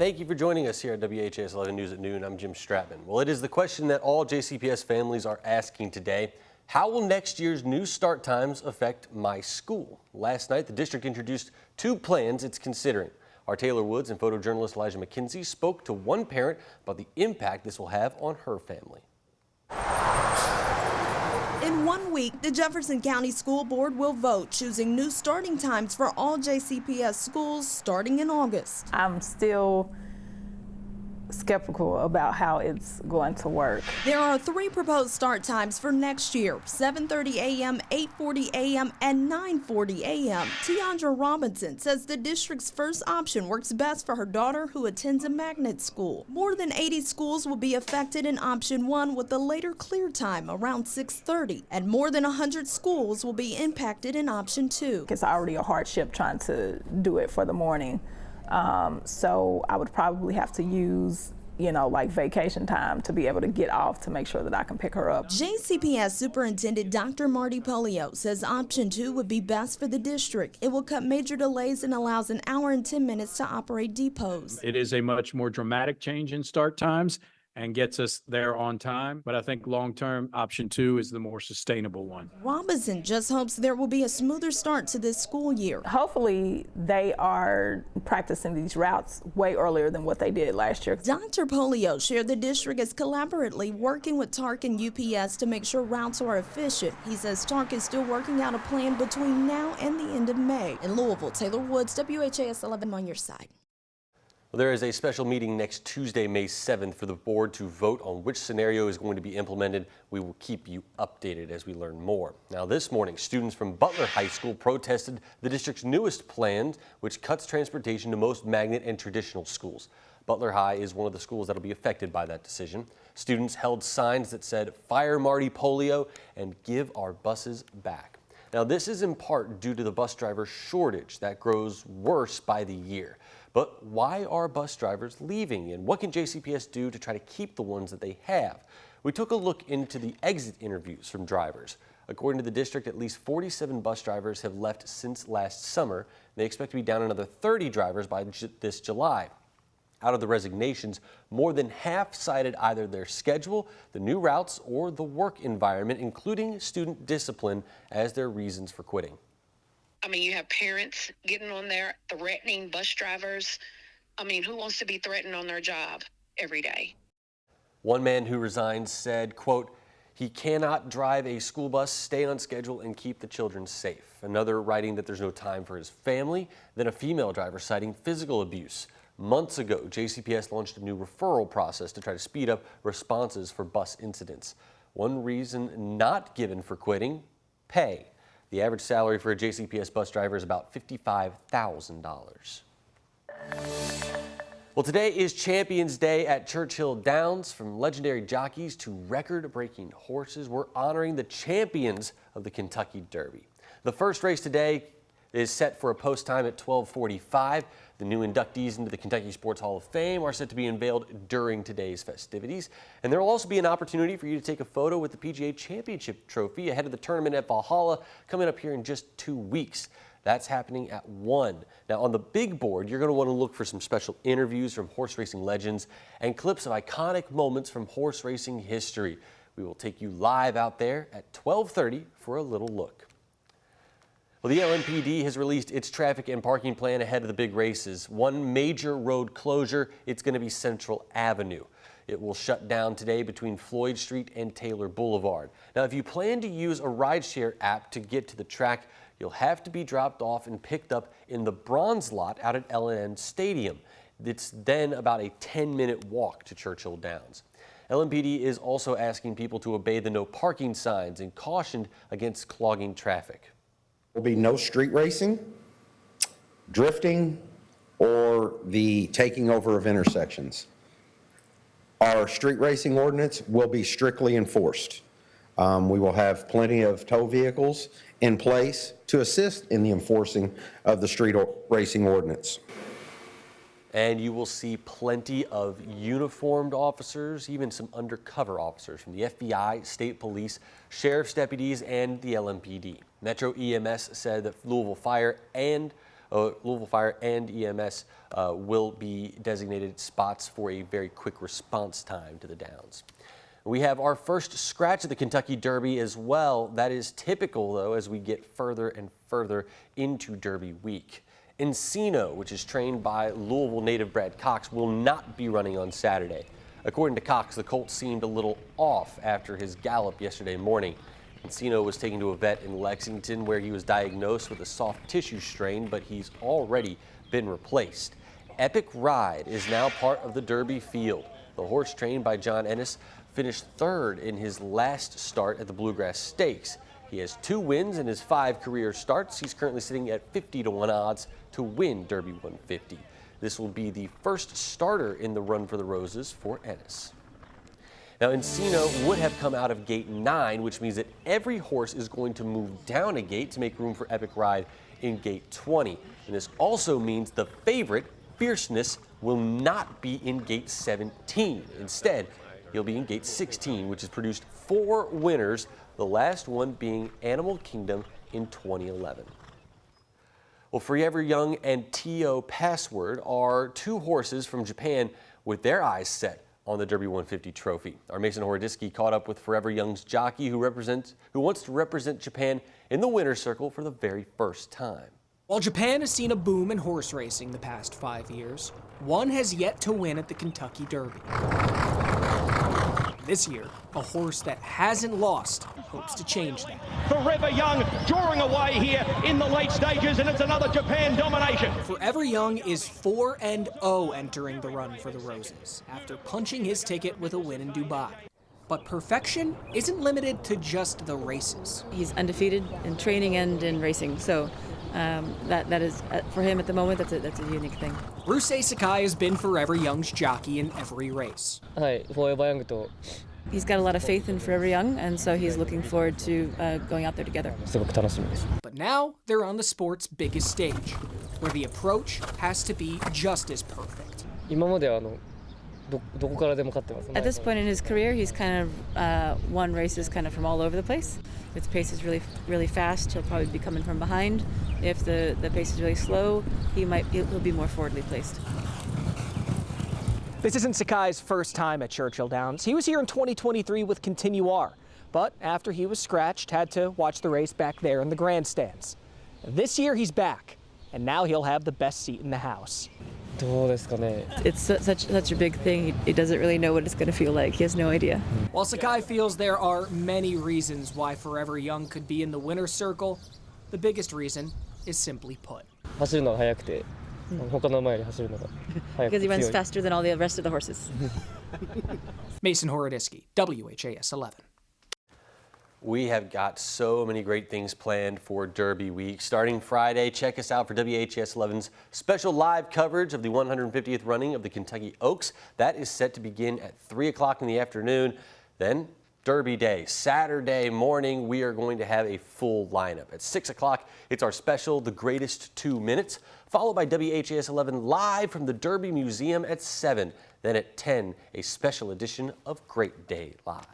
Thank you for joining us here at WHAS 11 News at Noon. I'm Jim Stratman. Well, it is the question that all JCPS families are asking today. How will next year's new start times affect my school? Last night, the district introduced two plans it's considering. Our Taylor Woods and photojournalist Elijah McKenzie spoke to one parent about the impact this will have on her family. In 1 week, the Jefferson County School Board will vote, choosing new starting times for all JCPS schools starting in August. I'm still skeptical about how it's going to work. There are three proposed start times for next year: 7:30 a.m., 8:40 a.m., and 9:40 a.m. Tiandra Robinson says the district's first option works best for her daughter, who attends a magnet school. More than 80 schools will be affected in option 1, with a later clear time around 6:30, and more than 100 schools will be impacted in option 2. It's already a hardship trying to do it for the morning. So I would probably have to use, like vacation time to be able to get off to make sure that I can pick her up. JCPS Superintendent Dr. Marty Polio says option 2 would be best for the district. It will cut major delays and allows an hour and 10 minutes to operate depots. It is a much more dramatic change in start times and gets us there on time. But I think long-term, option 2 is the more sustainable one. Robinson just hopes there will be a smoother start to this school year. Hopefully they are practicing these routes way earlier than what they did last year. Dr. Polio shared the district is collaboratively working with TARC and UPS to make sure routes are efficient. He says TARC is still working out a plan between now and the end of May. In Louisville, Taylor Woods, WHAS 11 on your side. Well, there is a special meeting next Tuesday, May 7th, for the board to vote on which scenario is going to be implemented. We will keep you updated as we learn more. Now, this morning, students from Butler High School protested the district's newest plan, which cuts transportation to most magnet and traditional schools. Butler High is one of the schools that will be affected by that decision. Students held signs that said, "Fire Marty Polio" and "Give our buses back." Now, this is in part due to the bus driver shortage that grows worse by the year. But why are bus drivers leaving, and what can JCPS do to try to keep the ones that they have? We took a look into the exit interviews from drivers. According to the district, at least 47 bus drivers have left since last summer. They expect to be down another 30 drivers by this July. Out of the resignations, more than half cited either their schedule, the new routes, or the work environment, including student discipline, as their reasons for quitting. I mean, you have parents getting on there threatening bus drivers. I mean, who wants to be threatened on their job every day? One man who resigned said, quote, "He cannot drive a school bus, stay on schedule, and keep the children safe." Another writing that there's no time for his family. Then a female driver citing physical abuse. Months ago, JCPS launched a new referral process to try to speed up responses for bus incidents. One reason not given for quitting: pay. The average salary for a JCPS bus driver is about $55,000. Well, today is Champions Day at Churchill Downs. From legendary jockeys to record-breaking horses, we're honoring the champions of the Kentucky Derby. The first race today is set for a post time at 12:45. The new inductees into the Kentucky Sports Hall of Fame are set to be unveiled during today's festivities. And there will also be an opportunity for you to take a photo with the PGA Championship trophy ahead of the tournament at Valhalla coming up here in just 2 weeks. That's happening at 1. Now, on the big board, you're going to want to look for some special interviews from horse racing legends and clips of iconic moments from horse racing history. We will take you live out there at 12:30 for a little look. Well, the LMPD has released its traffic and parking plan ahead of the big races. One major road closure, it's going to be Central Avenue. It will shut down today between Floyd Street and Taylor Boulevard. Now, if you plan to use a rideshare app to get to the track, you'll have to be dropped off and picked up in the bronze lot out at L&N Stadium. It's then about a 10-minute walk to Churchill Downs. LMPD is also asking people to obey the no parking signs and cautioned against clogging traffic. There will be no street racing, drifting, or the taking over of intersections. Our street racing ordinance will be strictly enforced. We will have plenty of tow vehicles in place to assist in the enforcing of the street racing ordinance. And you will see plenty of uniformed officers, even some undercover officers from the FBI, state police, sheriff's deputies, and the LMPD. Metro EMS said that Louisville Fire and Louisville Fire and EMS will be designated spots for a very quick response time to the Downs. We have our first scratch of the Kentucky Derby as well. That is typical, though, as we get further and further into Derby week. Encino, which is trained by Louisville native Brad Cox, will not be running on Saturday. According to Cox, the colt seemed a little off after his gallop yesterday morning. Encino was taken to a vet in Lexington where he was diagnosed with a soft tissue strain, but he's already been replaced. Epic Ride is now part of the Derby field. The horse trained by John Ennis finished third in his last start at the Bluegrass Stakes. He has 2 wins in his 5 career starts. He's currently sitting at 50-1 odds to win Derby 150. This will be the first starter in the Run for the Roses for Ennis. Now, Encino would have come out of gate 9, which means that every horse is going to move down a gate to make room for Epic Ride in gate 20. And this also means the favorite, Fierceness, will not be in gate 17. Instead, he'll be in gate 16, which has produced 4 winners, the last one being Animal Kingdom in 2011. Well, Forever Young and T.O. Password are 2 horses from Japan with their eyes set on the Derby 150 trophy. Our Mason Horodisky caught up with Forever Young's jockey who wants to represent Japan in the winner's circle for the very first time. While Japan has seen a boom in horse racing the past 5 years, one has yet to win at the Kentucky Derby. This year, a horse that hasn't lost hopes to change that. Forever Young drawing away here in the late stages, and it's another Japan domination. Forever Young is 4-0 entering the Run for the Roses after punching his ticket with a win in Dubai. But perfection isn't limited to just the races. He's undefeated in training and in racing, so that is, for him at the moment, that's a unique thing. Bruce Sakai has been Forever Young's jockey in every race. He's got a lot of faith in Forever Young, and so he's looking forward to going out there together. But now they're on the sport's biggest stage, where the approach has to be just as perfect. At this point in his career, he's kind of won races kind of from all over the place. If the pace is really fast, he'll probably be coming from behind. If the pace is really slow, he'll be more forwardly placed. This isn't Sakai's first time at Churchill Downs. He was here in 2023 with Continuar, but after he was scratched, had to watch the race back there in the grandstands. This year he's back, and now he'll have the best seat in the house. It's such a big thing. He doesn't really know what it's going to feel like. He has no idea. While Sakai feels there are many reasons why Forever Young could be in the winner's circle, the biggest reason is simply put. Because he runs faster than all the rest of the horses. Mason Horodisky, WHAS 11. We have got so many great things planned for Derby week. Starting Friday, check us out for WHAS 11's special live coverage of the 150th running of the Kentucky Oaks. That is set to begin at 3 o'clock in the afternoon. Then Derby Day, Saturday morning, we are going to have a full lineup. At 6 o'clock, it's our special, The Greatest 2 Minutes, followed by WHAS 11 live from the Derby Museum at 7. Then at 10, a special edition of Great Day Live.